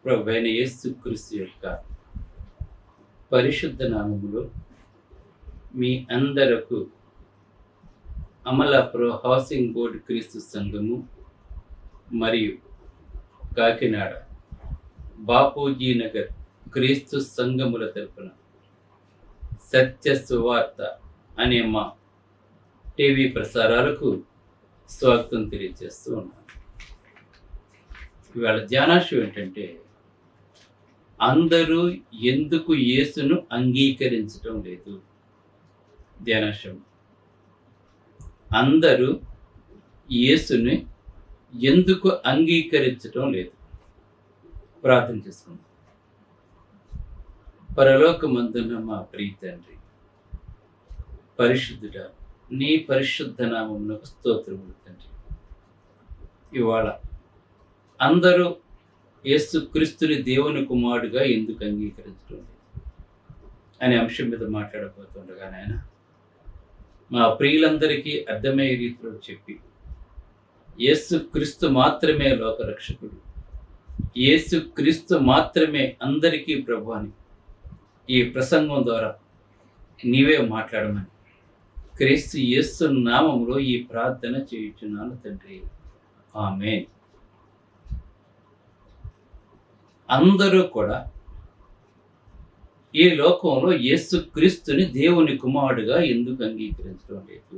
ప్రభువైన యేసుక్రీస్తు యొక్క పరిశుద్ధ నామములో మీ అందరకు అమలాపురం హౌసింగ్ బోర్డు క్రీస్తు సంఘము మరియు కాకినాడ బాపూజీ నగర్ క్రీస్తు సంఘముల తరపున సత్య సువార్త అనే మా టీవీ ప్రసారాలకు స్వాగతం తెలియజేస్తూ ఉన్నాను. ఇవాళ ధ్యానాంశం ఏంటంటే, అందరూ ఎందుకు యేసును అంగీకరించటం లేదు. ధ్యానాంశం, అందరూ యేసుని ఎందుకు అంగీకరించటం లేదు. ప్రార్థన చేసుకుందాం. పరలోకమందున్న మా ప్రియ తండ్రి, పరిశుద్ధుడా, నీ పరిశుద్ధ నామమునకు స్తోత్రములు తండ్రి. ఇవాళ అందరూ యేసుక్రీస్తుని దేవుని కుమారుడుగా ఎందుకు అంగీకరించడం లేదు అనే అంశం మీద మాట్లాడబోతుండగా నాయన, మా ప్రియులందరికీ అర్థమయ్యే రీతిలో చెప్పి, యేసుక్రీస్తు మాత్రమే లోకరక్షకుడు, యేసుక్రీస్తు మాత్రమే అందరికీ ప్రభు అని ఈ ప్రసంగం ద్వారా నీవే మాట్లాడమని క్రీస్తు యేసు నామములో ఈ ప్రార్థన చేయుచున్నాను తండ్రి, ఆమేన్. అందరూ కూడా ఈ లోకంలో యేసుక్రీస్తుని దేవుని కుమారుడుగా ఎందుకు అంగీకరించడం లేదు?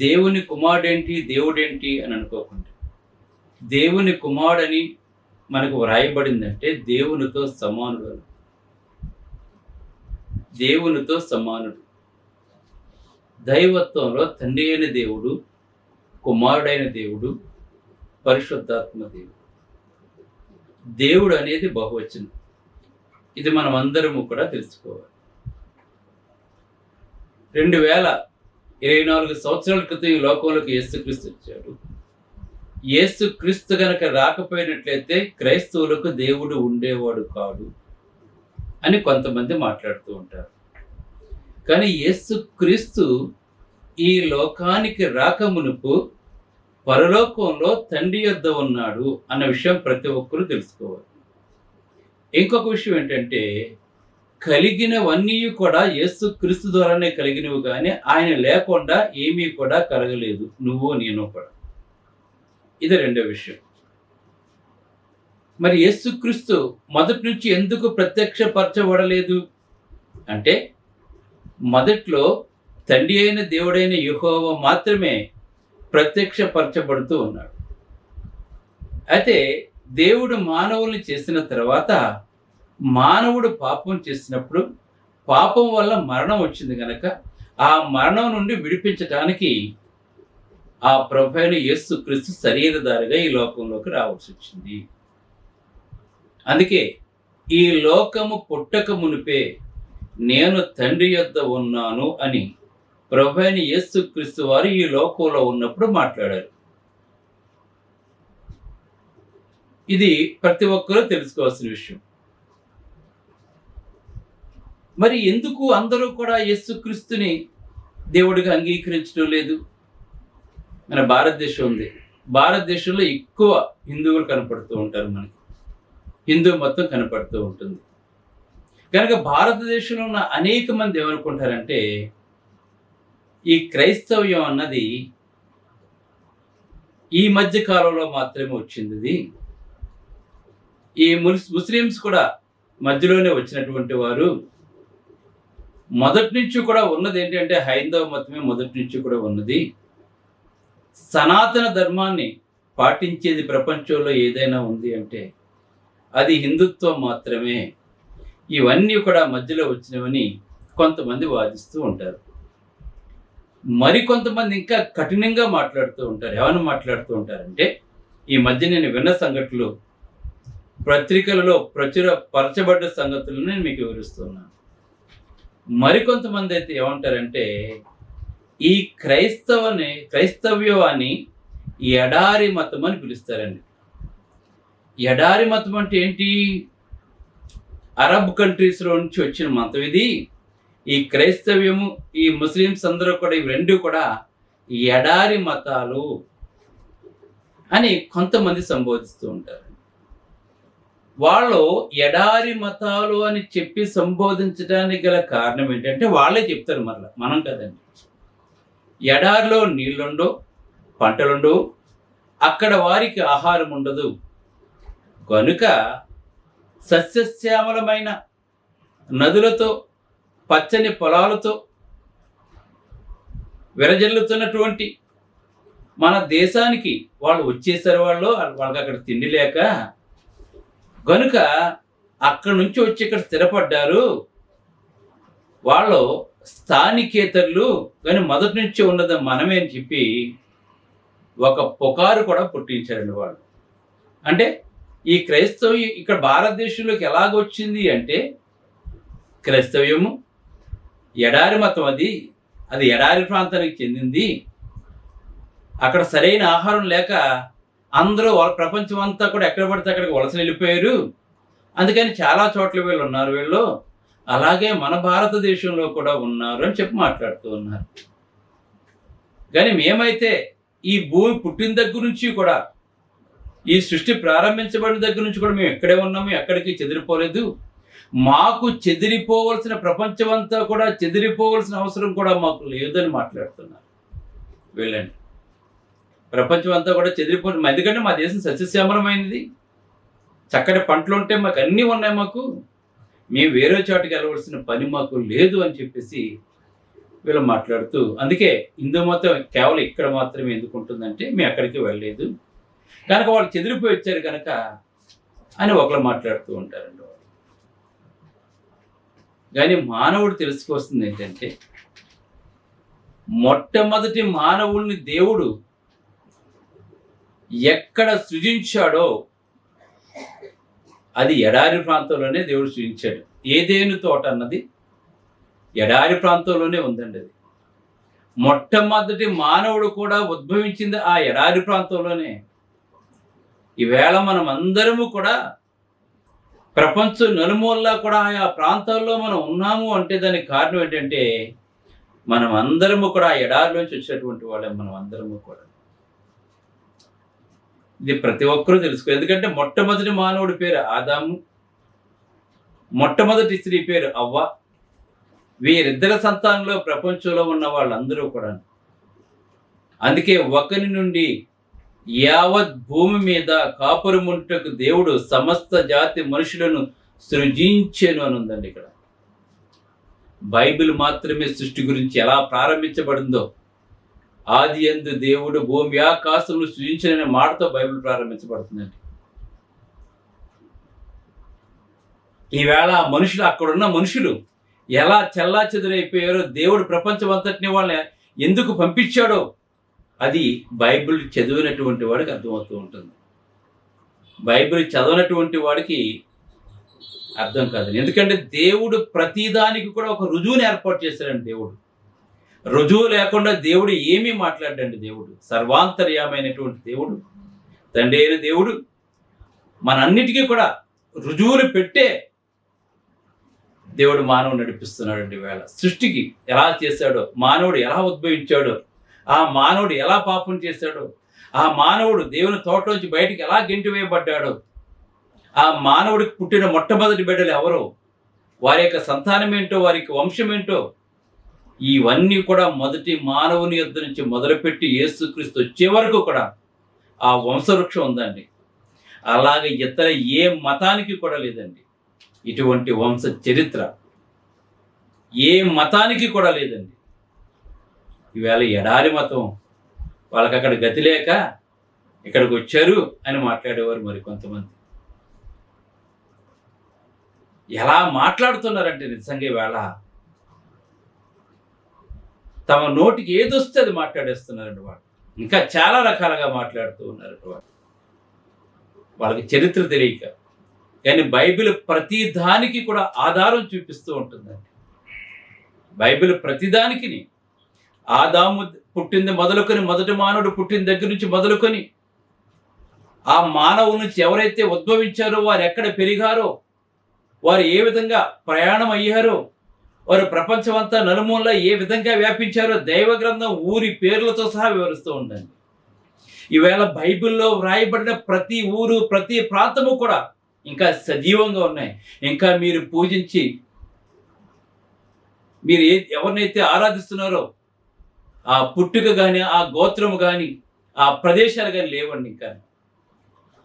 దేవుని కుమారుడేంటి, దేవుడేంటి అని అనుకోకుండా, దేవుని కుమారుడని మనకు వ్రాయబడిందంటే దేవునితో సమానుడు, దేవునితో సమానుడు. దైవత్వంలో తండ్రి అయిన దేవుడు, కుమారుడైన దేవుడు, పరిశుద్ధాత్మ దేవుడు. దేవుడు అనేది బహువచనం. ఇది మనం అందరము కూడా తెలుసుకోవాలి. 2024 సంవత్సరాల క్రితం ఈ లోకంలోకి యేసుక్రీస్తు వచ్చాడు. యేసుక్రీస్తు గనక రాకపోయినట్లయితే క్రైస్తవులకు దేవుడు ఉండేవాడు కాదు అని కొంతమంది మాట్లాడుతూ ఉంటారు. కానీ యేసుక్రీస్తు ఈ లోకానికి రాకమునుపు పరలోకంలో తండ్రి యొద్ద ఉన్నాడు అన్న విషయం ప్రతి ఒక్కరూ తెలుసుకోవాలి. ఇంకొక విషయం ఏంటంటే, కలిగినవన్నీ కూడా యేసుక్రీస్తు ద్వారానే కలిగినవి, కానీ ఆయన లేకుండా ఏమీ కూడా కలగలేదు, నువ్వు నేను కూడా. ఇది రెండో విషయం. మరి యేసుక్రీస్తు మొదటి నుంచి ఎందుకు ప్రత్యక్షపరచబడలేదు అంటే, మొదట్లో తండ్రి అయిన దేవుడైన యెహోవా మాత్రమే ప్రత్యక్షపరచబడుతూ ఉన్నాడు. అయితే దేవుడు మానవుల్ని చేసిన తర్వాత, మానవుడు పాపం చేసినప్పుడు పాపం వల్ల మరణం వచ్చింది కనుక ఆ మరణం నుండి విడిపించటానికి ఆ ప్రభువైన యేసుక్రీస్తు శరీరధారిగా ఈ లోకంలోకి రావాల్సి వచ్చింది. అందుకే ఈ లోకము పుట్టక మునిపే నేను తండ్రి యొద్ద ఉన్నాను అని ప్రభువైన యేసుక్రీస్తు వారు ఈ లోకంలో ఉన్నప్పుడు మాట్లాడారు. ఇది ప్రతి ఒక్కరూ తెలుసుకోవాల్సిన విషయం. మరి ఎందుకు అందరూ కూడా యేసుక్రీస్తుని దేవుడిగా అంగీకరించడం లేదు? మన భారతదేశం ఉంది. భారతదేశంలో ఎక్కువ హిందువులు కనపడుతూ ఉంటారు, మనకి హిందూ మొత్తం కనపడుతూ ఉంటుంది. కనుక భారతదేశంలో ఉన్న అనేక మంది ఏమనుకుంటారంటే, ఈ క్రైస్తవ్యం అన్నది ఈ మధ్య కాలంలో మాత్రమే వచ్చింది, ఈ ముస్లిమ్స్ కూడా మధ్యలోనే వచ్చినటువంటి వారు, మొదటి నుంచి కూడా ఉన్నది ఏంటంటే హైందవ మతమే మొదటి నుంచి కూడా ఉన్నది, సనాతన ధర్మాన్ని పాటించేది ప్రపంచంలో ఏదైనా ఉంది అంటే అది హిందుత్వం మాత్రమే, ఇవన్నీ కూడా మధ్యలో వచ్చినవని కొంతమంది వాదిస్తూ ఉంటారు. మరికొంతమంది ఇంకా కఠినంగా మాట్లాడుతూ ఉంటారు. ఏమని మాట్లాడుతూ ఉంటారంటే, ఈ మధ్య నేను విన్న సంఘటనలు, పత్రికలలో ప్రచురపరచబడ్డ సంగతులను నేను మీకు వివరిస్తున్నాను. మరికొంతమంది అయితే ఏమంటారంటే, ఈ క్రైస్తవ్యాన్ని ఎడారి మతం అని పిలుస్తారండి. ఎడారి మతం అంటే ఏంటి? అరబ్ కంట్రీస్లో నుంచి వచ్చిన మతం ఇది. ఈ క్రైస్తవ్యము, ఈ ముస్లిమ్స్ అందరూ కూడా, ఇవి రెండు కూడా ఎడారి మతాలు అని కొంతమంది సంబోధిస్తూ ఉంటారు. వాళ్ళు ఎడారి మతాలు అని చెప్పి సంబోధించడానికి గల కారణం ఏంటంటే వాళ్ళే చెప్తారు, మరలా మనం కదండి. ఎడారిలో నీళ్ళుండవు, పంటలుండవు, అక్కడ వారికి ఆహారం ఉండదు కనుక సస్యశ్యామలమైన నదులతో పచ్చని పొలాలతో విరజిల్లుతున్నటువంటి మన దేశానికి వాళ్ళు వచ్చేసారు. వాళ్ళకి అక్కడ తిండి లేక కనుక అక్కడి నుంచి వచ్చి ఇక్కడ స్థిరపడ్డారు. వాళ్ళు స్థానికేతరులు కానీ మొదటి నుంచి ఉన్నది మనమే అని చెప్పి ఒక పుకారు కూడా పుట్టించారండి వాళ్ళు. అంటే ఈ క్రైస్తవ్యం ఇక్కడ భారతదేశంలోకి ఎలాగొచ్చింది అంటే, క్రైస్తవ్యము ఎడారి మతం, అది ఎడారి ప్రాంతానికి చెందింది. అక్కడ సరైన ఆహారం లేక అందరూ ప్రపంచం అంతా కూడా ఎక్కడ పడితే అక్కడికి వలస వెళ్ళిపోయారు. అందుకని చాలా చోట్ల వీళ్ళు ఉన్నారు. అలాగే మన భారతదేశంలో కూడా ఉన్నారు అని చెప్పి మాట్లాడుతూ ఉన్నారు. కానీ మేమైతే ఈ భూమి పుట్టిన దగ్గర నుంచి కూడా, ఈ సృష్టి ప్రారంభించబడిన దగ్గర నుంచి కూడా మేము ఎక్కడే ఉన్నాము, ఎక్కడికి చెదిరిపోలేదు. మాకు చెదిరిపోవలసిన ప్రపంచం అంతా కూడా చెదిరిపోవలసిన అవసరం కూడా మాకు లేదని మాట్లాడుతున్నారు వీళ్ళండి. ప్రపంచం అంతా కూడా చెదిరిపోతుంది, ఎందుకంటే మా దేశం సస్యశ్యామలమైనది, చక్కటి పంటలు ఉంటే మాకు అన్నీ ఉన్నాయి, మేము వేరే చోటుకి వెళ్ళవలసిన పని మాకు లేదు అని చెప్పేసి వీళ్ళు మాట్లాడుతూ, అందుకే హిందూ మతం కేవలం ఇక్కడ మాత్రమే ఎందుకు ఉంటుందంటే మేము ఎక్కడికి వెళ్ళలేదు కనుక వాళ్ళు చెదిరిపోయి వచ్చారు కనుక అని ఒకరు మాట్లాడుతూ ఉంటారండి. కానీ మానవుడు తెలుసుకోవాల్సింది ఏంటంటే, మొట్టమొదటి మానవుల్ని దేవుడు ఎక్కడ సృజించాడో అది ఎడారి ప్రాంతంలోనే దేవుడు సృజించాడు. ఏదేను తోట అన్నది ఎడారి ప్రాంతంలోనే ఉందండి. అది మొట్టమొదటి మానవుడు కూడా ఉద్భవించింది ఆ ఎడారి ప్రాంతంలోనే. ఈవేళ మనం అందరము కూడా ప్రపంచం నలుమూలలా కూడా ఆయా ప్రాంతాల్లో మనం ఉన్నాము అంటే దానికి కారణం ఏంటంటే, మనం అందరము కూడా ఆ ఎడారిలోంచి వచ్చినటువంటి వాళ్ళే మనం అందరము కూడా. ఇది ప్రతి ఒక్కరూ తెలుసుకో. ఎందుకంటే మొట్టమొదటి మానవుడి పేరు ఆదాము, మొట్టమొదటి స్త్రీ పేరు అవ్వ. వీరిద్దరి సంతానంలో ప్రపంచంలో ఉన్న వాళ్ళందరూ కూడా. అందుకే ఒకరి నుండి యావత్ భూమి మీద కాపురముంటకు దేవుడు సమస్త జాతి మనుషులను సృజించెను అని ఉందండి. ఇక్కడ బైబిల్ మాత్రమే సృష్టి గురించి ఎలా ప్రారంభించబడిందో, ఆది యందు దేవుడు భూమి ఆకాశమును సృజించిన మాటతో బైబిల్ ప్రారంభించబడుతుందండి. ఈవేళ మనుషులు, అక్కడున్న మనుషులు ఎలా చెల్లా చెదురైపోయారో, దేవుడు ప్రపంచం అంతటిని వాళ్ళని ఎందుకు పంపించాడో అది బైబిల్ చదివినటువంటి వాడికి అర్థమవుతూ ఉంటుంది. బైబిల్ చదవనటువంటి వాడికి అర్థం కాదు. ఎందుకంటే దేవుడు ప్రతిదానికి కూడా ఒక రుజువుని ఏర్పాటు చేశాడండి. దేవుడు రుజువు లేకుండా దేవుడు ఏమీ మాట్లాడండి. దేవుడు సర్వాంతర్యామైనటువంటి దేవుడు, తండ్రి అయిన దేవుడు మనంన్నిటికీ కూడా రుజువులు పెట్టే దేవుడు మానవుడు నడిపిస్తున్నాడండి. వేళ సృష్టికి ఎలా చేశాడో, మానవుడు ఎలా ఉద్భవించాడో, ఆ మానవుడు ఎలా పాపం చేశాడో, ఆ మానవుడు దేవుని తోటలోంచి బయటికి ఎలా గెంటివేయబడ్డాడో, ఆ మానవుడికి పుట్టిన మొట్టమొదటి బిడ్డలు ఎవరో, వారి యొక్క సంతానం ఏంటో, వారికి వంశం ఏంటో, ఇవన్నీ కూడా మొదటి మానవుని యొద్ద నుంచి మొదలుపెట్టి యేసుక్రీస్తు వచ్చే వరకు కూడా ఆ వంశవృక్షం ఉందండి. అలాగే ఇతర ఏ మతానికి కూడా లేదండి ఇటువంటి వంశ చరిత్ర. ఏ మతానికి కూడా లేదండి. ఈవేళ ఎడారి మతం, వాళ్ళకి అక్కడ గతి లేక ఇక్కడికి వచ్చారు అని మాట్లాడేవారు మరి కొంతమంది. ఎలా మాట్లాడుతున్నారంటే నిజంగా ఈవేళ తమ నోటికి ఏదొస్తే అది మాట్లాడేస్తున్నారండి వాళ్ళు. ఇంకా చాలా రకాలుగా మాట్లాడుతూ ఉన్నారు వాళ్ళు. వాళ్ళకి చరిత్ర తెలియక. కానీ బైబిల్ ప్రతి దానికి కూడా ఆధారం చూపిస్తూ ఉంటుందండి. బైబిల్ ప్రతిదానికి ఆదాము పుట్టింది మొదలుకొని, మొదటి మానవుడు పుట్టిన దగ్గర నుంచి మొదలుకొని, ఆ మానవుల నుంచి ఎవరైతే ఉద్భవించారో, వారు ఎక్కడ పెరిగారో, వారు ఏ విధంగా ప్రయాణం అయ్యారో, వారు ప్రపంచం అంతా నలుమూలలా ఏ విధంగా వ్యాపించారో దైవ గ్రంథం ఊరి పేర్లతో సహా వివరిస్తూ ఉండండి. ఈవేళ బైబిల్లో వ్రాయబడిన ప్రతి ఊరు, ప్రతి ప్రాంతము కూడా ఇంకా సజీవంగా ఉన్నాయి. ఇంకా మీరు పూజించి మీరు ఎవరినైతే ఆరాధిస్తున్నారో ఆ పుట్టుక కానీ, ఆ గోత్రము కానీ, ఆ ప్రదేశాలు కానీ లేవండి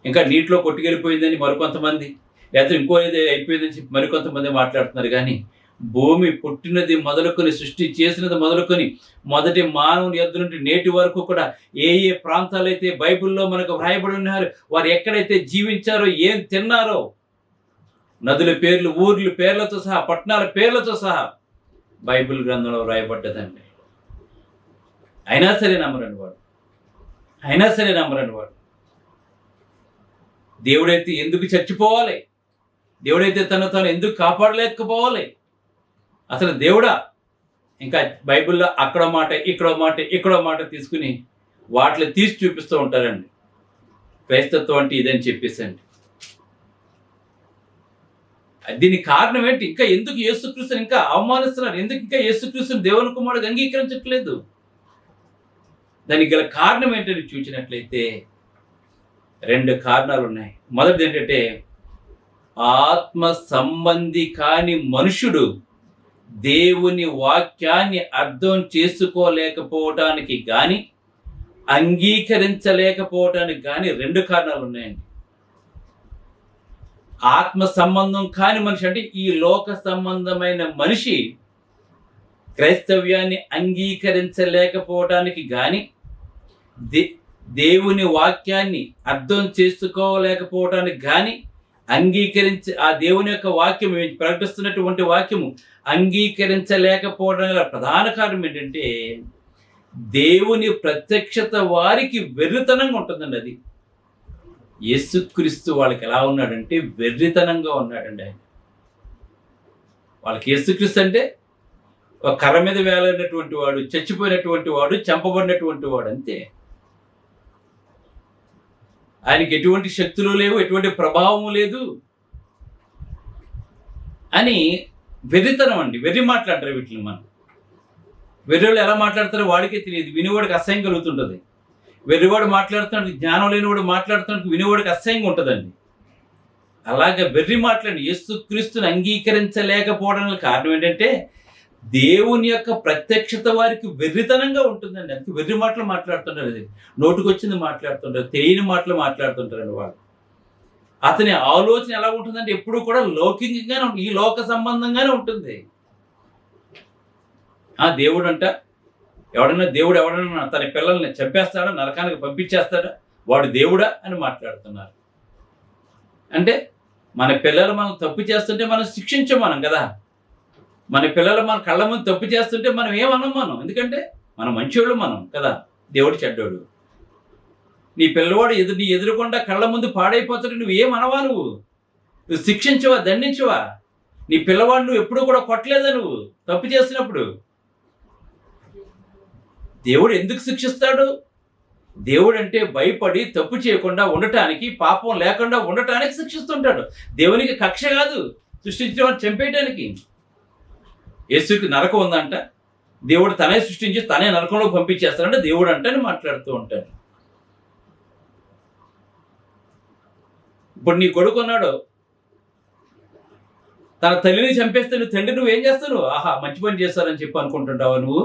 ఇంకా నీటిలో కొట్టుకెళ్ళిపోయిందని మరికొంతమంది, లేకపోతే ఇంకో ఏదో అయిపోయిందని చెప్పి మరికొంతమంది మాట్లాడుతున్నారు. కానీ భూమి పుట్టినది మొదలుకొని, సృష్టి చేసినది మొదలుకొని, మొదటి మానవుని యొద్ద నుండి నేటి వరకు కూడా ఏ ఏ ప్రాంతాలైతే బైబిల్లో మనకు వ్రాయబడి ఉన్నారు, వారు ఎక్కడైతే జీవించారో, ఏం తిన్నారో, నదుల పేర్లు, ఊర్ల పేర్లతో సహా, పట్టణాల పేర్లతో సహా బైబిల్ గ్రంథంలో వ్రాయబడ్డదండి. అయినా సరే నమ్మరని వాడు. దేవుడైతే ఎందుకు చచ్చిపోవాలి? దేవుడైతే తాను ఎందుకు కాపాడలేకపోవాలి? అసలు దేవుడా? ఇంకా బైబిల్లో అక్కడో మాట, ఇక్కడో మాట తీసుకుని వాటిని తీసి చూపిస్తూ ఉంటారండి. క్రైస్తత్వం అంటే ఇదని చెప్పేసండి. దీనికి కారణం ఏంటి? ఇంకా ఎందుకు యేసుక్రీస్తుని ఇంకా అవమానిస్తున్నారు? ఎందుకు ఇంకా యేసుక్రీస్తుని దేవుని కుమారుడు అంగీకరించట్లేదు? దానికి గల కారణం ఏంటని చూసినట్లయితే 2 కారణాలు ఉన్నాయి. మొదటిది ఏంటంటే, ఆత్మ సంబంధి కాని మనుషుడు దేవుని వాక్యాన్ని అర్థం చేసుకోలేకపోవటానికి కానీ, అంగీకరించలేకపోవటానికి కానీ 2 కారణాలు ఉన్నాయండి. ఆత్మ సంబంధం కాని మనిషి అంటే ఈ లోక సంబంధమైన మనిషి క్రైస్తవ్యాన్ని అంగీకరించలేకపోవటానికి కానీ, దేవుని వాక్యాన్ని అర్థం చేసుకోలేకపోవటానికి కానీ, ఆ దేవుని యొక్క వాక్యం, ప్రకటిస్తున్నటువంటి వాక్యము అంగీకరించలేకపోవడం ప్రధాన కారణం ఏంటంటే, దేవుని ప్రత్యక్షత వారికి వెర్రితనంగా ఉంటుందండి. అది యేసుక్రీస్తు వాళ్ళకి ఎలా ఉన్నాడంటే వెర్రితనంగా ఉన్నాడండి. ఆయన వాళ్ళకి యేసుక్రీస్తు అంటే ఒక కర్ర మీద వేలైనటువంటి వాడు, చచ్చిపోయినటువంటి వాడు, చంపబడినటువంటి వాడు, అంతే. ఆయనకి ఎటువంటి శక్తులు లేవు, ఎటువంటి ప్రభావము లేదు అని వెర్రితనం అండి. వెర్రి మాట్లాడతారు వీటిని. మనం వెర్రివాళ్ళు ఎలా మాట్లాడతారో వాడికే తెలియదు, వినేవాడికి అసహ్యం కలుగుతుంటుంది. వెర్రివాడు మాట్లాడుతున్నాడు, జ్ఞానం లేనివాడు మాట్లాడుతున్నాడు, వినేవాడికి అసహ్యంగా ఉంటుందండి. అలాగే వెర్రి మాట్లాడి యేసుక్రీస్తుని అంగీకరించలేకపోవడానికి కారణం ఏంటంటే, దేవుని యొక్క ప్రత్యక్షత వారికి వెర్రితనంగా ఉంటుందండి. అందుకే వెర్రి మాటలు మాట్లాడుతుంటారు. అది నోటుకొచ్చింది మాట్లాడుతుంటారు, తెలియని మాటలు మాట్లాడుతుంటారండి వాళ్ళు. అతని ఆలోచన ఎలా ఉంటుందంటే ఎప్పుడు కూడా లౌకికంగానే, ఈ లోక సంబంధంగానే ఉంటుంది. దేవుడు ఎవడన్నా తన పిల్లల్ని చంపేస్తాడా, నరకానికి పంపించేస్తాడా, వాడు దేవుడా అని మాట్లాడుతున్నారు. అంటే మన పిల్లలు మనం తప్పు చేస్తుంటే మనం శిక్షించమనం కదా. మన పిల్లలు మన కళ్ళ ముందు తప్పు చేస్తుంటే మనం ఏమనం మనం, ఎందుకంటే మన మంచోళ్ళు మనం కదా, దేవుడు చెడ్డోడు. నీ పిల్లవాడు నీ ఎదురుకుండా కళ్ళ ముందు పాడైపోతాడు, నువ్వు ఏమనవా? నువ్వు శిక్షించవా, దండించవా? నీ పిల్లవాడు నువ్వు ఎప్పుడూ కూడా కొట్టలేదా నువ్వు తప్పు చేసినప్పుడు? దేవుడు ఎందుకు శిక్షిస్తాడు? దేవుడు అంటే భయపడి తప్పు చేయకుండా ఉండటానికి, పాపం లేకుండా ఉండటానికి శిక్షిస్తుంటాడు. దేవునికి కక్ష కాదు సృష్టించడం, చంపేయటానికి. యేసుకి నరకం ఉందంట, దేవుడు తనే సృష్టించి తనే నరకంలో పంపించేస్తాడంటే దేవుడు అని మాట్లాడుతూ ఉంటాడు. ఇప్పుడు నీ కొడుకు ఉన్నాడు, తన తల్లిని చంపేస్తే నువ్వు తండ్రి నువ్వేం చేస్తావు? ఆహా మంచి పని చేస్తారని చెప్పి అనుకుంటుంటావా నువ్వు?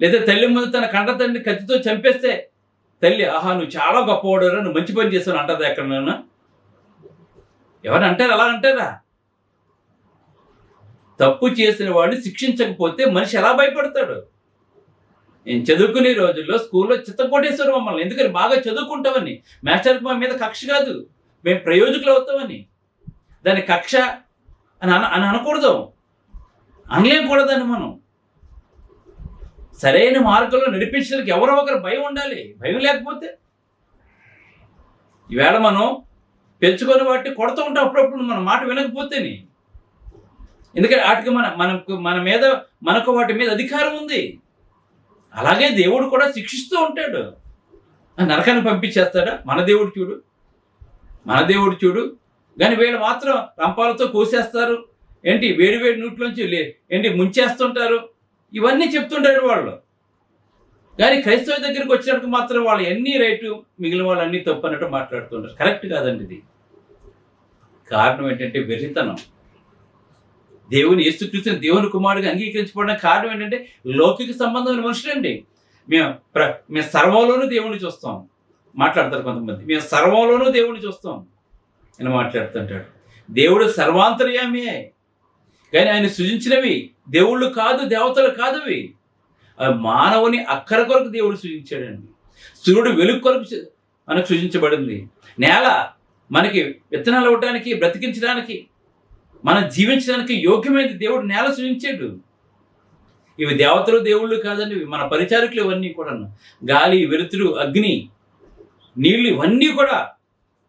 లేదా తల్లి ముందు తన కంట తండ్రి కత్తితో చంపేస్తే తల్లి ఆహా నువ్వు చాలా గొప్పవాడు, నువ్వు మంచి పని చేస్తావు అంటారా ఎక్కడన్నా? ఎవరు అంటారు? అలా అంటారా? తప్పు చేసిన వాడిని శిక్షించకపోతే మనిషి ఎలా భయపడతాడు? నేను చదువుకునే రోజుల్లో స్కూల్లో చిత్తకొట్టేశారు మమ్మల్ని. ఎందుకని? బాగా చదువుకుంటామని. మాస్టర్కి మా మీద కక్ష కాదు, మేము ప్రయోజకులు అవుతామని. దాని కక్ష అని అనకూడదు, అనలేకూడదని. మనం సరైన మార్గంలో నడిపించడానికి ఎవరో ఒకరు భయం ఉండాలి. భయం లేకపోతే ఈవేళ మనం పెంచుకొని వాటిని కొడుతూ ఉంటాం అప్పుడప్పుడు, మన మాట వినకపోతేనే. ఎందుకంటే వాటికి మనకు వాటి మీద అధికారం ఉంది. అలాగే దేవుడు కూడా శిక్షిస్తూ ఉంటాడు. నరకాన్ని పంపించేస్తాడా? మన దేవుడు చూడు. కానీ వీళ్ళు మాత్రం రంపాలతో కోసేస్తారు, వేడి నోట్లోంచి ముంచేస్తుంటారు. ఇవన్నీ చెప్తుంటారు వాళ్ళు. కానీ క్రైస్తవ దగ్గరికి వచ్చినట్టు మాత్రం వాళ్ళు ఎన్ని రైటు, మిగిలిన వాళ్ళు అన్ని తప్పు అన్నట్టు మాట్లాడుతుంటారు. కరెక్ట్ కాదండి ఇది. కారణం ఏంటంటే వెర్రితనం. దేవుని యేసుక్రీస్తుని దేవుని కుమారుడిగా అంగీకరించబడడానికి కారణం ఏంటంటే లౌకిక సంబంధమైన మనుషులండి. మేము మేము సర్వంలోనూ దేవుణ్ణి చూస్తాం మాట్లాడతారు కొంతమంది. మేము సర్వంలోనూ దేవుణ్ణి చూస్తాం అని మాట్లాడుతుంటాడు. దేవుడు సర్వాంతర్యామియే, కానీ ఆయన సృజించినవి దేవుళ్ళు కాదు, దేవతలు కాదు అవి. మానవుని అక్కర కొరకు దేవుడు సృజించాడండి. సూర్యుడు వెలుగు కొరకు మనకు సృజించబడింది. నేల మనకి విత్తనాలు ఇవ్వడానికి, బ్రతికించడానికి, మనం జీవించడానికి యోగ్యమైనది దేవుడు నేల సృజించాడు. ఇవి దేవతలు దేవుళ్ళు కాదండి, మన పరిచారకులు ఇవన్నీ కూడా. గాలి, వెలుతురు, అగ్ని, నీళ్ళు ఇవన్నీ కూడా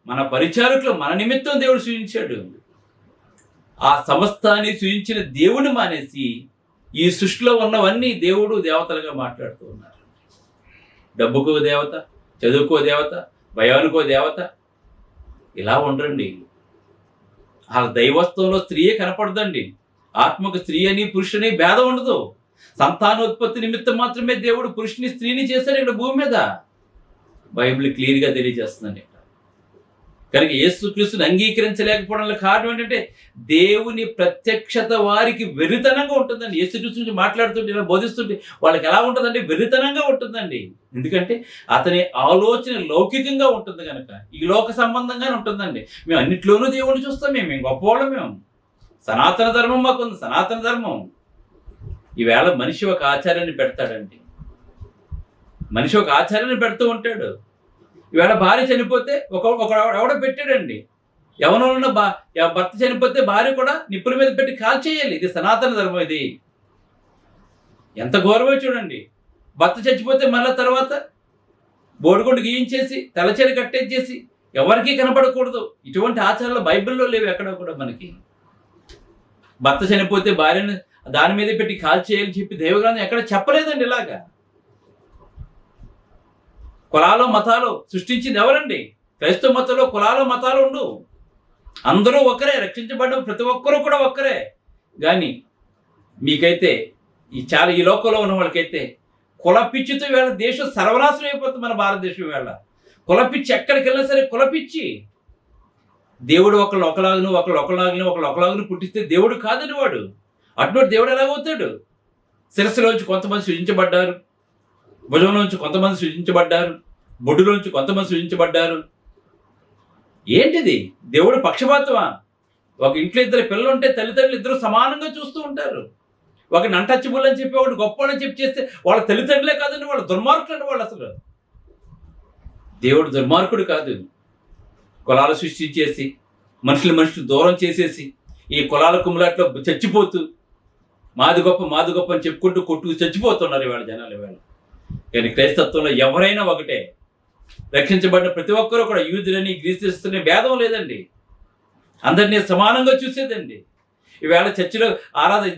మన పరిచారకులు, మన నిమిత్తం దేవుడు సృజించాడు. ఆ సమస్తాన్ని సృజించిన దేవుని మానేసి ఈ సృష్టిలో ఉన్నవన్నీ దేవుడు దేవతలుగా మాట్లాడుతూ ఉన్నారు. డబ్బుకో దేవత, చదువుకో దేవత, భయానికో దేవత, ఇలా ఉండరండి. ఆ దైవత్వంలో స్త్రీయే కనపడదండి. ఆత్మకు స్త్రీ అని పురుషుని భేదం ఉండదు. సంతానోత్పత్తి నిమిత్తం మాత్రమే దేవుడు పురుషుని స్త్రీని చేశాడు ఇక్కడ భూమి మీద. బైబిల్ క్లియర్గా తెలియజేస్తుందండి. కనుక యేసుక్రీస్తుని అంగీకరించలేకపోవడం కారణం ఏంటంటే దేవుని ప్రత్యక్షత వారికి వెర్రితనంగా ఉంటుందండి. యేసుక్రీస్తు గురించి మాట్లాడుతుంటే, ఇలా బోధిస్తుంటే వాళ్ళకి ఎలా ఉంటుందండి? వెర్రితనంగా ఉంటుందండి. ఎందుకంటే అతని ఆలోచన లౌకికంగా ఉంటుంది కనుక, ఈ లోక సంబంధంగానే ఉంటుందండి. మేము అన్నిట్లోనూ దేవుడిని చూస్తాం, మేము గొప్పవాళ్ళం, మేము సనాతన ధర్మం మాకుంది, సనాతన ధర్మం. ఈవేళ మనిషి ఒక ఆచార్యాన్ని పెడతాడండి. మనిషి ఒక ఆచార్యాన్ని పెడుతూ ఉంటాడు. ఈవేళ భార్య చనిపోతే ఎవడో పెట్టాడండి. ఎవరైనా భర్త చనిపోతే భార్య కూడా నిప్పుల మీద పెట్టి కాల్చేయాలి. ఇది సనాతన ధర్మం. ఇది ఎంత గౌరవం చూడండి. భర్త చచ్చిపోతే మళ్ళీ తర్వాత బోడిగుండు గీయించేసి తలచేరి కట్టేసేసి ఎవరికీ కనపడకూడదు. ఇటువంటి ఆచారాలు బైబిల్లో లేవు ఎక్కడ కూడా మనకి. భర్త చనిపోతే భార్యను దాని మీద పెట్టి కాల్చేయాలని చెప్పి దైవగ్రంథం ఎక్కడ చెప్పలేదండి. ఇలాగా కులాలు మతాలు సృష్టించింది ఎవరండి? క్రైస్తవ మతంలో కులాలు మతాలు ఉండు, అందరూ ఒక్కరే, రక్షించబడ్డ ప్రతి ఒక్కరూ కూడా ఒక్కరే. కానీ మీకైతే ఈ లోకంలో ఉన్న వాళ్ళకైతే కులపిచ్చితో వేళ దేశం సర్వనాశనం అయిపోతుంది. మన భారతదేశం వేళ కులపిచ్చి, ఎక్కడికి వెళ్ళినా సరే కులపిచ్చి. దేవుడు ఒకలాగును పుట్టిస్తే దేవుడు కాదని వాడు. అటువంటి దేవుడు ఎలాగవుతాడు? శిరస్సులోంచి కొంతమంది సృజించబడ్డారు, భుజంలోంచి కొంతమంది సృజించబడ్డారు, బొడ్డులోంచి కొంతమంది సృజించబడ్డారు. ఏంటిది? దేవుడు పక్షపాతమా? ఒక ఇంట్లో ఇద్దరు పిల్లలు ఉంటే తల్లిదండ్రులు ఇద్దరు సమానంగా చూస్తూ ఉంటారు. ఒక అన్టచబుల్ అని చెప్పి ఒకటి గొప్ప అని చెప్పి చేస్తే వాళ్ళ తల్లిదండ్రులే కాదండి, వాళ్ళు దుర్మార్గులు అండి. వాళ్ళు అసలు దేవుడు దుర్మార్గుడు కాదు. కులాలు సృష్టించేసి మనుషులు దూరం చేసేసి ఈ కులాల కుమ్ములాట్లో చచ్చిపోతూ మాది గొప్ప అని చెప్పుకుంటూ కొట్టుకు చచ్చిపోతున్నారు ఇవాళ జనాలు. ఇవాళ కానీ క్రైస్తత్వంలో ఎవరైనా ఒకటే. రక్షించబడిన ప్రతి ఒక్కరూ కూడా యూదులని గ్రీస్తుని భేదం లేదండి. అందరినీ సమానంగా చూసేదండి. ఈవేళ చర్చిలో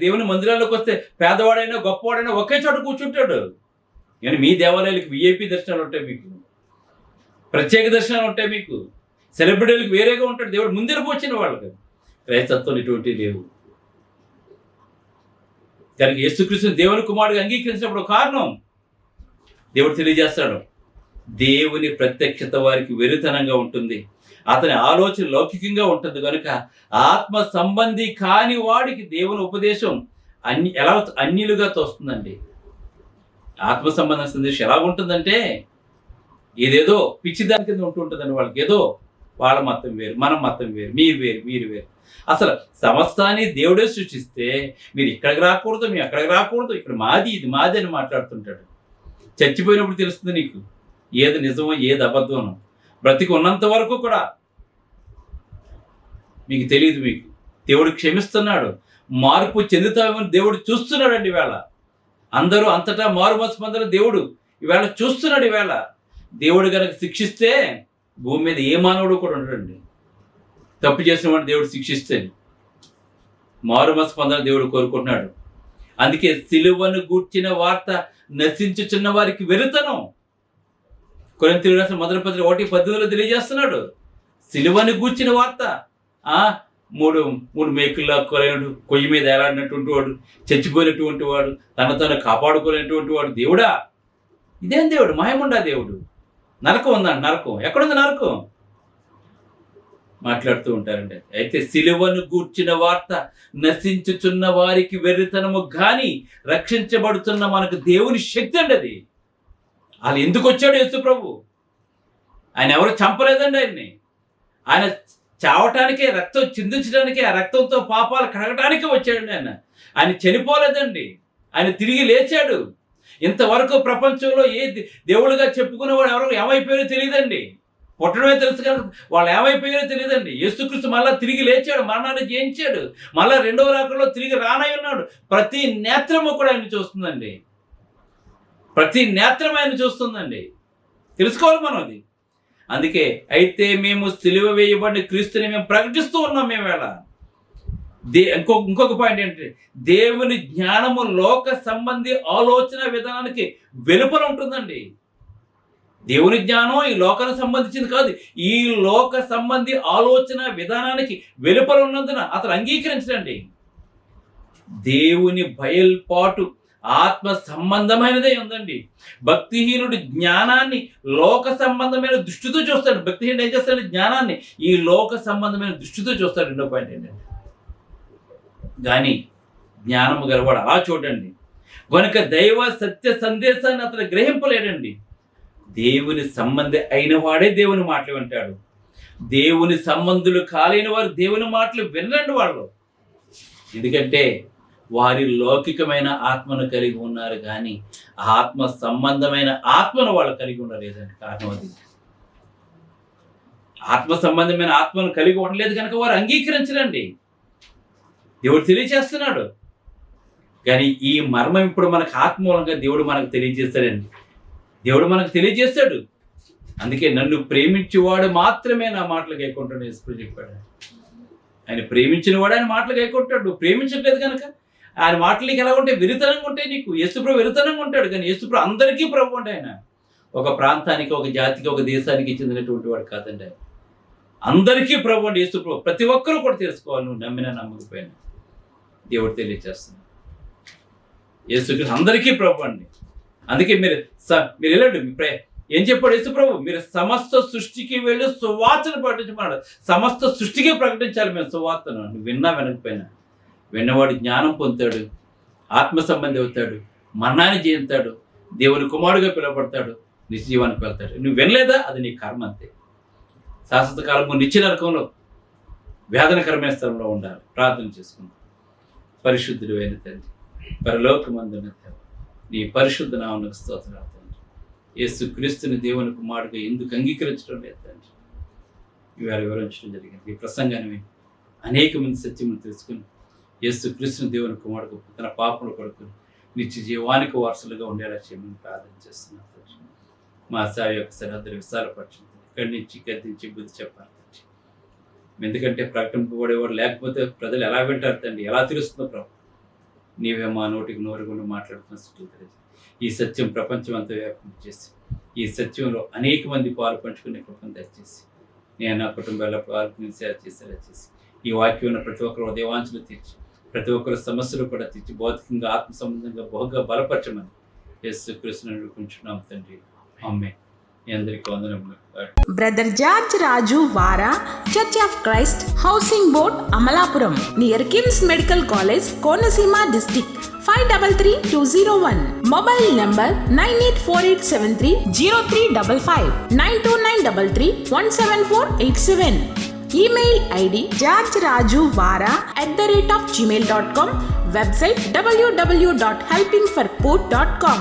దేవుని మందిరాల్లోకి వస్తే పేదవాడైనా గొప్పవాడైనా ఒకే చోట కూర్చుంటాడు. కానీ మీ దేవాలయాలకు విఐపి దర్శనాలు ఉంటాయి, మీకు ప్రత్యేక దర్శనాలు ఉంటాయి, మీకు సెలబ్రిటీలకు వేరేగా ఉంటాడు దేవుడు ముందరకు వచ్చిన వాళ్ళకి. క్రైస్తత్వం ఇటువంటి లేవు. కనుక యేసుక్రీస్తుని దేవుని కుమారుడిగా అంగీకరించినప్పుడు కారణం దేవుడు తెలియజేస్తాడు. దేవుని ప్రత్యక్షత వారికి వెరితనంగా ఉంటుంది, అతని ఆలోచన లౌకికంగా ఉంటుంది. కనుక ఆత్మ సంబంధి కాని వాడికి దేవుని ఉపదేశం ఎలా అన్యులుగా తోస్తుందండి. ఆత్మ సంబంధ సందేశం ఎలా ఉంటుందంటే ఏదేదో పిచ్చిదాని కింద ఉంటుంటుందండి. వాళ్ళకి ఏదో వాళ్ళ మతం వేరు, మన మతం వేరు, మీరు వేరు. అసలు సమస్తాన్ని దేవుడే సృష్టిస్తే మీరు ఇక్కడికి రాకూడదు, మేము అక్కడికి రాకూడదు, ఇక్కడ ఇది మాది అని మాట్లాడుతుంటాడు. చచ్చిపోయినప్పుడు తెలుస్తుంది నీకు ఏది నిజమో ఏది అబద్ధమో. బ్రతికి ఉన్నంత వరకు కూడా మీకు తెలియదు. మీకు దేవుడు క్షమిస్తున్నాడు, మార్పు చెందుతామని దేవుడు చూస్తున్నాడండి. ఈవేళ అందరూ అంతటా మారు మనసు పొందని దేవుడు ఈవేళ చూస్తున్నాడు. ఈవేళ దేవుడు కనుక శిక్షిస్తే భూమి మీద ఏ మానవుడు కూడా ఉండడండి. తప్పు చేసిన వాడిని దేవుడు శిక్షిస్తే మారు మనసు పొందని దేవుడు కోరుకుంటున్నాడు. అందుకే సిలువను గూర్చిన వార్త నశించుచున్న వారికి వెరుతనం. కొరింథీయులకు రాసిన 1:18 తెలియజేస్తున్నాడు. సిలువను గూర్చిన వార్త, మూడు మేకుల్లో కొయ్యి మీద ఏలాడినటువంటి వాడు, చచ్చిపోయినటువంటి వాడు, తను కాపాడుకోలేనటువంటి వాడు దేవుడా? ఇదేం దేవుడు? మాయముండా దేవుడు? నరకం ఉందండి. నరకం ఎక్కడుంది? నరకం మాట్లాడుతూ ఉంటారండి. అయితే సిలువను గూర్చిన వార్త నశించుచున్న వారికి వెర్రితనము గాని రక్షించబడుతున్న మనకు దేవుని శక్తి అండి అది. వాళ్ళు ఎందుకు వచ్చాడు యేసు ప్రభు? ఆయన ఎవరు చంపలేదండి ఆయన్ని. ఆయన చావటానికే, రక్తం చిందించడానికే, ఆ రక్తంతో పాపాలు కడగటానికే వచ్చాడండి ఆయన. ఆయన చనిపోలేదండి, ఆయన తిరిగి లేచాడు. ఇంతవరకు ప్రపంచంలో దేవుడుగా చెప్పుకునేవాడు ఎవరు ఏమైపోయారో తెలియదండి. పుట్టడమే తెలుసు కానీ వాళ్ళు ఏమైపోయారో తెలియదండి. యేసుక్రీస్తు మళ్ళీ తిరిగి లేచాడు, మరణాన్ని జయించాడు, మళ్ళీ రెండవ రాకడలో తిరిగి రానై ఉన్నాడు. ప్రతి నేత్రము కూడా ఆయన చూస్తుందండి, ప్రతి నేత్రం ఆయన చూస్తుందండి. తెలుసుకోవాలి మనం అది. అందుకే అయితే మేము సిలువ వేయబడిన క్రీస్తుని మేము ప్రకటిస్తూ ఉన్నాం. మేము ఎలా ఇంకొక పాయింట్ ఏంటంటే, దేవుని జ్ఞానము లోక సంబంధి ఆలోచన విధానానికి వెలుపల ఉంటుందండి. దేవుని జ్ఞానం ఈ లోకానికి సంబంధించింది కాదు, ఈ లోక సంబంధి ఆలోచన విధానానికి వెలుపల ఉన్నందున అతను అంగీకరించడండి. దేవుని బయల్పాటు ఆత్మ సంబంధమైనదే ఉందండి. భక్తిహీనుడు జ్ఞానాన్ని లోక సంబంధమైన దృష్టితో చూస్తాడు. భక్తిహీనుడు ఏం చేస్తాడు? జ్ఞానాన్ని ఈ లోక సంబంధమైన దృష్టితో చూస్తాడు. రెండో పాయింట్ ఏంటంటే, కానీ జ్ఞానము గలవాడు అలా చూడండి. కనుక దైవ సత్య సందేశాన్ని అతను గ్రహింపలేడండి. దేవుని సంబంధి అయిన వాడే దేవుని మాటలు వింటాడు. దేవుని సంబంధులు కాలేని వారు దేవుని మాటలు వినరండి వాళ్ళు. ఎందుకంటే వారి లౌకికమైన ఆత్మను కలిగి ఉన్నారు, కానీ ఆత్మ సంబంధమైన ఆత్మను వాళ్ళు కలిగి ఉండలేదండి. కారణం అది. ఆత్మ సంబంధమైన ఆత్మను కలిగి ఉండలేదు కనుక వారు అంగీకరించరండి. దేవుడు తెలియజేస్తున్నాడు, కానీ ఈ మర్మం ఇప్పుడు మనకు ఆత్మూలంగా దేవుడు మనకు తెలియజేస్తాడండి. దేవుడు మనకు తెలియజేస్తాడు. అందుకే నన్ను ప్రేమించేవాడు మాత్రమే నా మాటలు గైకొంటాడు యేసు చెప్పాడు. ఆయన ప్రేమించిన వాడు ఆయన మాటలు గైకొంటాడు. నువ్వు ప్రేమించట్లేదు కనుక ఆయన మాటలు నీకు ఎలా ఉంటే విరుతనంగా ఉంటాయి. నీకు యేసుప్రభు విరుతనంగా ఉంటాడు, కానీ యేసుప్రభు అందరికీ ప్రభు అంటే ఆయన ఒక ప్రాంతానికి, ఒక జాతికి, ఒక దేశానికి చెందినటువంటి వాడు కాదండి. ఆయన అందరికీ ప్రభు అంటే యేసుప్రభు. ప్రతి ఒక్కరూ కూడా తెలుసుకోవాలి, నువ్వు నమ్మినా నమ్మకపోయినా. దేవుడు తెలియజేస్తున్నాడు యేసుక్రీస్తు అందరికీ ప్రభు అండి. అందుకే మీరు వెళ్ళండి. ఏం చెప్పాడు యేసు ప్రభు? మీరు సమస్త సృష్టికి వెళ్ళి సువార్తను ప్రకటించమన్నాడు. సమస్త సృష్టికి ప్రకటించాలి మేము సువార్తను. నువ్వు విన్నా వినకపోయినా. విన్నవాడు జ్ఞానం పొందుతాడు, ఆత్మ సంబంధి అవుతాడు, మరణాన్ని జయిస్తాడు, దేవుని కుమారుడుగా పిలువబడతాడు, నిత్య జీవానికి వెళ్తాడు. నువ్వు వినలేదా? అది నీ కర్మ అంతే. శాశ్వత కాలము నిత్య నరకంలో వేదనకరమైన స్థలంలో ఉండాలి. ప్రార్థన చేసుకుందాం. పరిశుద్ధుడు అయిన తండ్రి, పరలోకమందున దేవా, నీ పరిశుద్ధ నామమునకు స్తోత్రాలు తండ్రి. యేసు క్రీస్తుని దేవుని కుమారుడుగా ఎందుకు అంగీకరించడం లేదు తండ్రి, ఇవాళ వివరించడం జరిగింది. ఈ ప్రసంగాన్ని విని అనేక మంది సత్యమును తెలుసుకుని యేసు క్రీస్తుని దేవుని కుమారుడు తన పాపను కొడుకుని నిత్య జీవానికి వారసులుగా ఉండేలా చేయమని ప్రార్థన చేస్తున్నాను తండ్రి. మా సేవ యొక్క సరిహద్దులు విశాలపరచండి. ఇక్కడి నుంచి గద్దించి బుద్ధి చెప్పాలి తండ్రి. ఎందుకంటే ప్రకటింపబడేవాడు లేకపోతే ప్రజలు ఎలా వింటారు తండ్రి? ఎలా తెలుస్తుందో ప్రభు? నీవే మా నోటికి నోరుగుండా మాట్లాడుతున్న స్థితులు తెలియదు. ఈ సత్యం ప్రపంచం అంతా వ్యాప్తం చేసి ఈ సత్యంలో అనేక మంది పాలు పంచుకునే కృపను దయచేసి నేను నా కుటుంబాల పాల్గొని సేవ చేసేలా చేసి ఈ వాక్యం ఉన్న ప్రతి ఒక్కరు ఉదయవాంఛలు తీర్చి ప్రతి ఒక్కరు సమస్యలు కూడా తీర్చి భౌతికంగా ఆత్మ సంబంధంగా బహుగా బలపరచమని యేసు క్రీస్తుని వేడుకుంటున్నాం తండ్రి. ఆమేన్. అందరికీ వందనములు. బ్రదర్ జార్జ్ రాజు వారా, church of Christ, housing board, Amalapuram, near KIMS medical college, Konaseema district, 533201. Mobile number 9848730355, 92933174174. Email ID georgerajuvara@gmail.com. Website www.helpingforpoor.com.